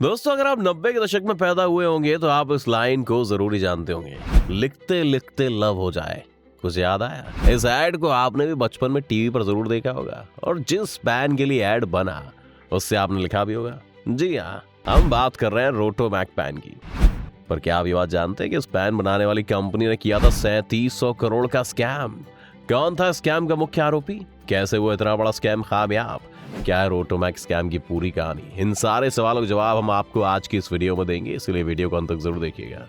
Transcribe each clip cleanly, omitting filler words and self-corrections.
दोस्तों, अगर आप 90 के दशक में पैदा हुए होंगे तो आप इस लाइन को जरूर ही जानते होंगे। लिखते लिखते लव हो जाए। कुछ याद आया? इस ऐड को आपने भी बचपन में टीवी पर जरूर देखा होगा और जिस पैन के लिए ऐड बना उससे आपने लिखा भी होगा। जी हाँ, हम बात कर रहे हैं रोटोमैक पैन की। पर क्या आप ये बात जानते हैं कि इस पैन बनाने वाली कंपनी ने किया था 3700 करोड़ का स्कैम? कौन था स्कैम का मुख्य आरोपी? कैसे हुआ इतना बड़ा स्कैम कामयाब? क्या है रोटोमैक स्कैम की पूरी कहानी? इन सारे सवालों के जवाब हम आपको आज की इस वीडियो में देंगे, इसलिए वीडियो को अंत तक जरूर देखिएगा।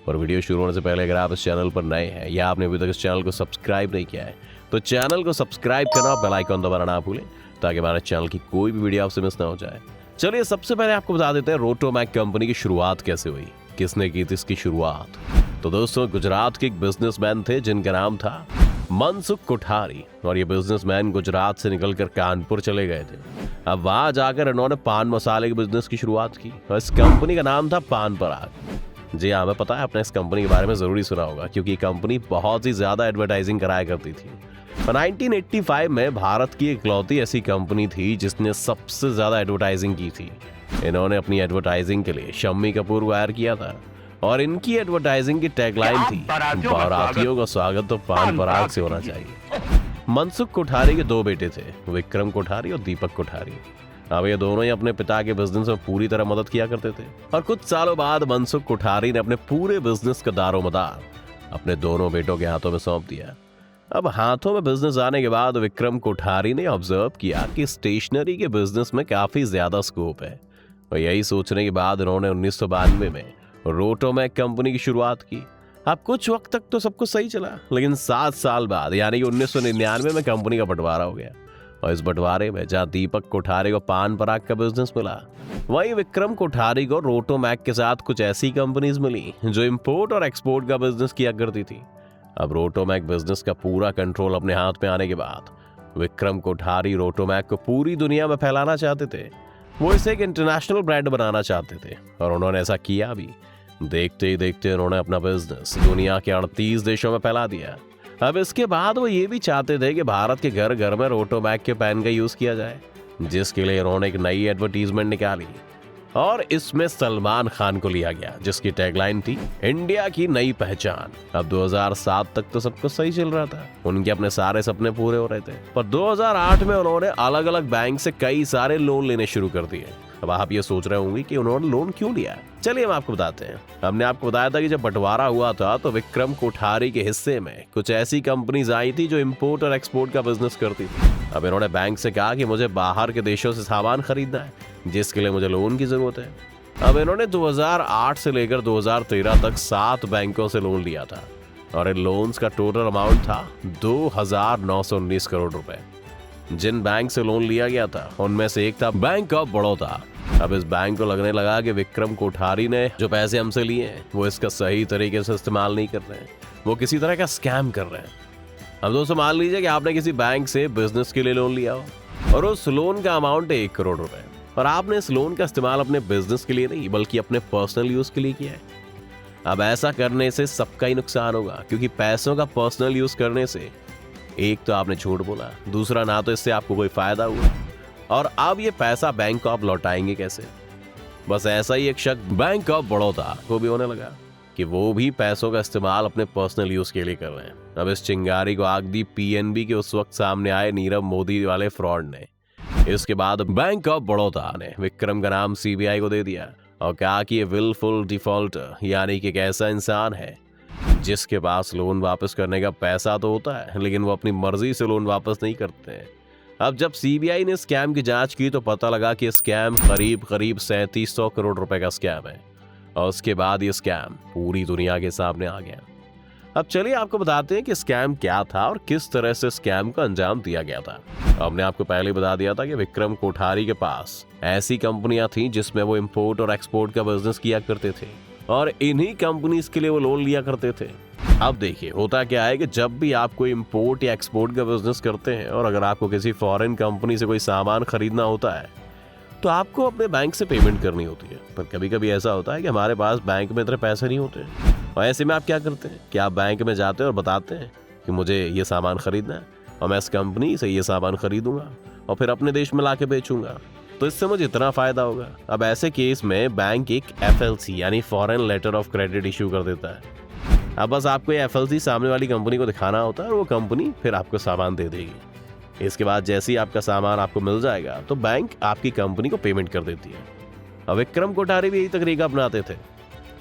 और वीडियो शुरू होने से पहले अगर आप इस चैनल पर नए हैं या आपने अभी तक इस चैनल को सब्सक्राइब नहीं किया है तो चैनल को सब्सक्राइब करना, बेल आइकन दबाना ना भूलें ताकि हमारे चैनल की कोई भी वीडियो आपसे मिस ना हो जाए। चलिए सबसे पहले आपको बता देते हैं रोटोमैक कंपनी की शुरुआत कैसे हुई, किसने की थी इसकी शुरुआत। तो दोस्तों, गुजरात के एक बिजनेसमैन थे जिनका नाम था मनसुख कोठारी और ये बिजनेसमैन गुजरात से निकलकर कानपुर चले गए थे। अब वहां जाकर इन्होंने पान मसाले के बिजनेस की शुरुआत की और इस कंपनी का नाम था पान पराग। जी हाँ, हमें पता है आपने इस कंपनी के बारे में जरूरी सुना होगा क्योंकि ये कंपनी बहुत ही ज्यादा एडवर्टाइजिंग कराया करती थी। 1985 में भारत की इकलौती ऐसी कंपनी थी जिसने सबसे ज्यादा एडवर्टाइजिंग की थी। इन्होंने अपनी एडवर्टाइजिंग के लिए शम्मी कपूर को हायर किया था और इनकी एडवर्टाइजिंग की टैगलाइन थी, बारातियों का स्वागत तो पान पराग से होना चाहिए। मनसुख कोठारी के दो बेटे थे, विक्रम कोठारी और दीपक कोठारी। अब ये दोनों ही अपने पिता के बिजनेस में पूरी तरह मदद किया करते थे और कुछ सालों बाद मनसुख कोठारी ने अपने पूरे बिजनेस का दारोमदार अपने दोनों बेटों के हाथों में सौंप दिया। अब हाथों में बिजनेस आने के बाद विक्रम कोठारी ने ऑब्जर्व किया कि स्टेशनरी के बिजनेस में काफी ज्यादा स्कोप है और यही सोचने के बाद उन्होंने 1992 में रोटोमैक कंपनी की शुरुआत की। अब कुछ वक्त तक तो सब कुछ सही चला, लेकिन 7 साल बाद यानी कि 1999 में कंपनी का बंटवारा हो गया और इस बंटवारे में जहां दीपक कोठारी को पान पराग का बिजनेस मिला, वहीं विक्रम कोठारी को रोटोमैक के साथ कुछ ऐसी कंपनीज मिली जो इंपोर्ट और एक्सपोर्ट का बिजनेस किया करती थी। अब रोटोमैक बिजनेस का पूरा कंट्रोल अपने हाथ में आने के बाद विक्रम कोठारी रोटोमैक को पूरी दुनिया में फैलाना चाहते थे। वो इसे एक इंटरनेशनल ब्रांड बनाना चाहते थे और उन्होंने ऐसा किया भी। देखते ही देखते उन्होंने अपना बिजनेस दुनिया के 38 देशों में फैला दिया। अब इसके बाद वो ये भी चाहते थे कि भारत के घर घर में रोटोमैक के पैन का यूज किया जाए, जिसके लिए उन्होंने एक नई एडवर्टीजमेंट निकाली और इसमें सलमान खान को लिया गया, जिसकी टैगलाइन थी, इंडिया की नई पहचान। अब 2007 तक तो सब कुछ सही चल रहा था, उनके अपने सारे सपने पूरे हो रहे थे। पर 2008 में उन्होंने अलग अलग बैंक से कई सारे लोन लेने शुरू कर दिए। अब आप ये सोच रहे होंगे कि उन्होंने लोन क्यों लिया। चलिए हम आपको बताते हैं। हमने आपको बताया था कि जब बंटवारा हुआ था तो विक्रम कोठारी के हिस्से में कुछ ऐसी कंपनीज आई थी जो इंपोर्ट और एक्सपोर्ट का बिजनेस करती थी। अब इन्होंने बैंक से कहा कि मुझे बाहर के देशों से सामान खरीदना है, जिसके लिए मुझे लोन की जरूरत है। अब इन्होंने 2008 से लेकर 2013 तक 7 बैंकों से लोन लिया था और इन लोन्स का टोटल अमाउंट था 2,919 करोड़ रुपए। जिन बैंक से लोन लिया गया था उनमें से एक था बैंक ऑफ बड़ौदा। अब इस बैंक को लगने लगा कि विक्रम कोठारी ने जो पैसे हमसे लिए हैं वो इसका सही तरीके से इस्तेमाल नहीं कर रहे हैं, वो किसी तरह का स्कैम कर रहे हैं। अब दोस्तों, मान लीजिए कि आपने किसी बैंक से बिजनेस के लिए लोन लिया हो और उस लोन का अमाउंट है 1 करोड़ रुपए और आपने इस लोन का इस्तेमाल अपने बिजनेस के लिए नहीं बल्कि अपने पर्सनल यूज के लिए किया है। अब ऐसा करने से सबका ही नुकसान होगा, क्योंकि पैसों का पर्सनल यूज करने से एक तो आपने झूठ बोला, दूसरा ना तो इससे आपको कोई फायदा हुआ और अब ये पैसा बैंक को आप लौटाएंगे कैसे। बस ऐसा ही एक शक बैंक ऑफ बड़ौदा को भी होने लगा कि वो भी पैसों का इस्तेमाल अपने पर्सनल यूज के लिए कर रहे हैं। अब इस चिंगारी को आग दी पीएनबी के उस वक्त सामने आए नीरव मोदी वाले फ्रॉड ने। इसके बाद बैंक ऑफ बड़ौदा ने विक्रम का नाम सीबीआई को दे दिया और कहा कि ये विलफुल डिफॉल्टर यानी कि एक ऐसा इंसान है जिसके पास लोन वापस करने का पैसा तो होता है लेकिन वो अपनी मर्जी से लोन वापस नहीं करते हैं। अब जब सीबीआई ने स्कैम की जांच की तो पता लगा कि स्कैम करीब 3700 करोड़ रुपए का स्कैम है और उसके बाद ये स्कैम पूरी दुनिया के सामने आ गया। अब चलिए आपको बताते हैं कि स्कैम क्या था और किस तरह से स्कैम का अंजाम दिया गया था। हमने आपको पहले बता दिया था कि विक्रम कोठारी के पास ऐसी कंपनियां थीं जिसमें वो इंपोर्ट और एक्सपोर्ट का बिजनेस किया करते थे और इन्हीं कंपनीज के लिए वो लोन लिया करते थे। अब देखिए, होता क्या है कि जब भी आप कोई इंपोर्ट या एक्सपोर्ट का बिजनेस करते हैं और अगर आपको किसी फॉरेन कंपनी से कोई सामान खरीदना होता है तो आपको अपने बैंक से पेमेंट करनी होती है। पर कभी कभी ऐसा होता है कि हमारे पास बैंक में इतने पैसे नहीं होते और ऐसे में आप क्या करते हैं कि आप बैंक में जाते हैं और बताते हैं कि मुझे ये सामान खरीदना है और मैं इस कंपनी से ये सामान खरीदूंगा और फिर अपने देश में ला के बेचूंगा। तो इससे मुझे इतना फायदा होगा। अब ऐसे केस में बैंक एक FLC यानी foreign letter of credit issue कर देता है। अब बस आपको ये FLC सामने वाली कंपनी को दिखाना होता है और वो कंपनी फिर आपको सामान दे देगी। इसके बाद जैसे ही आपका सामान आपको मिल जाएगा तो बैंक आपकी कंपनी को पेमेंट कर देती है। अब विक्रम कोठारी भी यही तरीका अपनाते थे।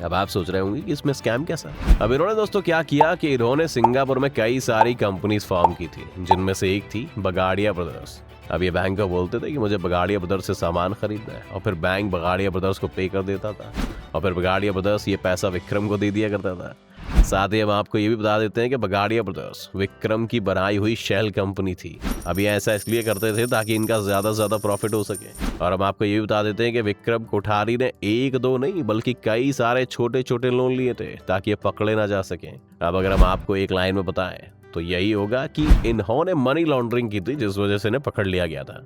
अब आप सोच रहे होंगे कि इसमें स्कैम कैसा। अब इन्होंने दोस्तों क्या किया कि इन्होंने सिंगापुर में कई सारी कंपनीज फॉर्म की थी, जिनमें से एक थी बगाड़िया ब्रदर्स। अब ये बैंक को बोलते थे कि मुझे बगाड़िया ब्रदर्स से सामान खरीदना है, और फिर बैंक बगाड़िया ब्रदर्स को पे कर देता था और फिर बगाड़िया ब्रदर्स ये पैसा विक्रम को दे दिया करता था। साथ ही हम आपको ये भी बता देते हैं कि बगाड़िया ब्रदर्स विक्रम की बनाई हुई शेल कंपनी थी। अब ये ऐसा इसलिए करते थे ताकि इनका ज्यादा से ज्यादा प्रॉफिट हो सके। और हम आपको ये भी बता देते हैं कि विक्रम कोठारी ने एक दो नहीं बल्कि कई सारे छोटे छोटे लोन लिए थे ताकि ये पकड़े ना जा सके। अब अगर हम आपको एक लाइन में बताएं तो यही होगा कि इन्होंने मनी लॉन्ड्रिंग की थी, जिस वजह से इन्हें पकड़ लिया गया था।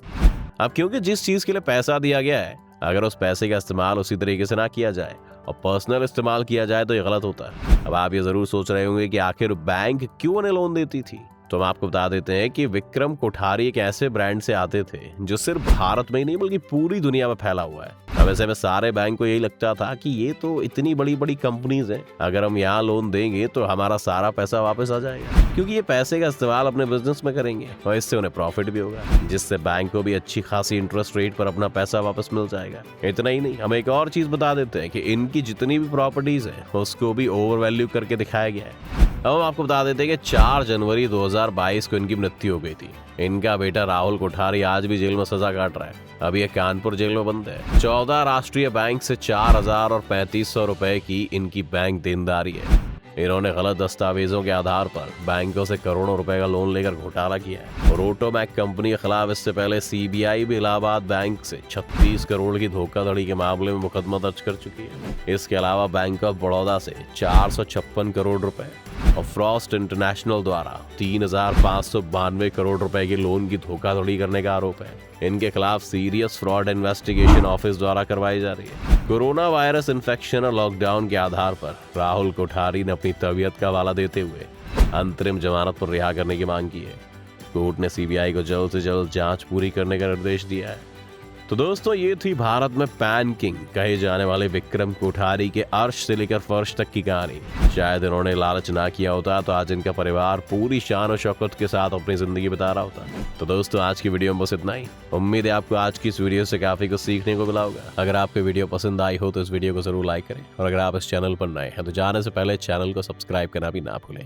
अब क्योंकि जिस चीज के लिए पैसा दिया गया है, अगर उस पैसे का इस्तेमाल उसी तरीके से ना किया जाए और पर्सनल इस्तेमाल किया जाए तो ये गलत होता है। अब आप ये जरूर सोच रहे होंगे कि आखिर बैंक क्यों उन्हें लोन देती थी, तो हम आपको बता देते हैं कि विक्रम कोठारी एक ऐसे ब्रांड से आते थे जो सिर्फ भारत में ही नहीं बल्कि पूरी दुनिया में फैला हुआ है। अब ऐसे में सारे बैंक को यही लगता था कि ये तो इतनी बड़ी बड़ी कंपनीज हैं, अगर हम यहाँ लोन देंगे तो हमारा सारा पैसा वापस आ जाएगा, क्योंकि ये पैसे का इस्तेमाल अपने बिजनेस में करेंगे और इससे उन्हें प्रॉफिट भी होगा, जिससे बैंक को भी अच्छी खासी इंटरेस्ट रेट पर अपना पैसा वापस मिल जाएगा। इतना ही नहीं, हम एक और चीज बता देते हैं कि इनकी जितनी भी प्रॉपर्टीज है उसको भी ओवर वैल्यू करके दिखाया गया है। अब हम आपको बता देते हैं कि 4 जनवरी 2022 को इनकी मृत्यु हो गई थी। इनका बेटा राहुल कोठारी आज भी जेल में सजा काट रहा है। अब ये कानपुर जेल में बंद है। 14 राष्ट्रीय बैंक से 4000 और 3500 रुपए की इनकी बैंक देनदारी है। इन्होंने गलत दस्तावेजों के आधार पर बैंकों से करोड़ों रुपए का लोन लेकर घोटाला किया है। और ऑटोमैक कंपनी के खिलाफ इससे पहले CBI भी इलाहाबाद बैंक से 36 करोड़ की धोखाधड़ी के मामले में मुकदमा दर्ज कर चुकी है। इसके अलावा बैंक ऑफ बड़ौदा से 456 करोड़ रुपए और फ्रॉस्ट इंटरनेशनल द्वारा 3592 करोड़ रुपए के लोन की धोखाधड़ी करने का आरोप है। इनके खिलाफ सीरियस फ्रॉड इन्वेस्टिगेशन ऑफिस द्वारा करवाई जा रही है। कोरोना वायरस इन्फेक्शन और लॉकडाउन के आधार पर राहुल कोठारी ने अपनी तबीयत का हवाला देते हुए अंतरिम जमानत पर रिहा करने की मांग की है। कोर्ट ने CBI को जल्द से जल्द जांच पूरी करने का निर्देश दिया है। तो दोस्तों, ये थी भारत में पैन किंग कहे जाने वाले विक्रम कोठारी के अर्श से लेकर फर्श तक की कहानी। शायद इन्होंने लालच ना किया होता तो आज इनका परिवार पूरी शान और शौकत के साथ अपनी जिंदगी बिता रहा होता। तो दोस्तों, आज की वीडियो में बस इतना ही। उम्मीद है आपको आज की इस वीडियो से काफी कुछ सीखने को मिला होगा। अगर आपको वीडियो पसंद आई हो तो इस वीडियो को जरूर लाइक करें, और अगर आप इस चैनल पर नए हैं तो जाने से पहले चैनल को सब्सक्राइब करना भी ना भूलें।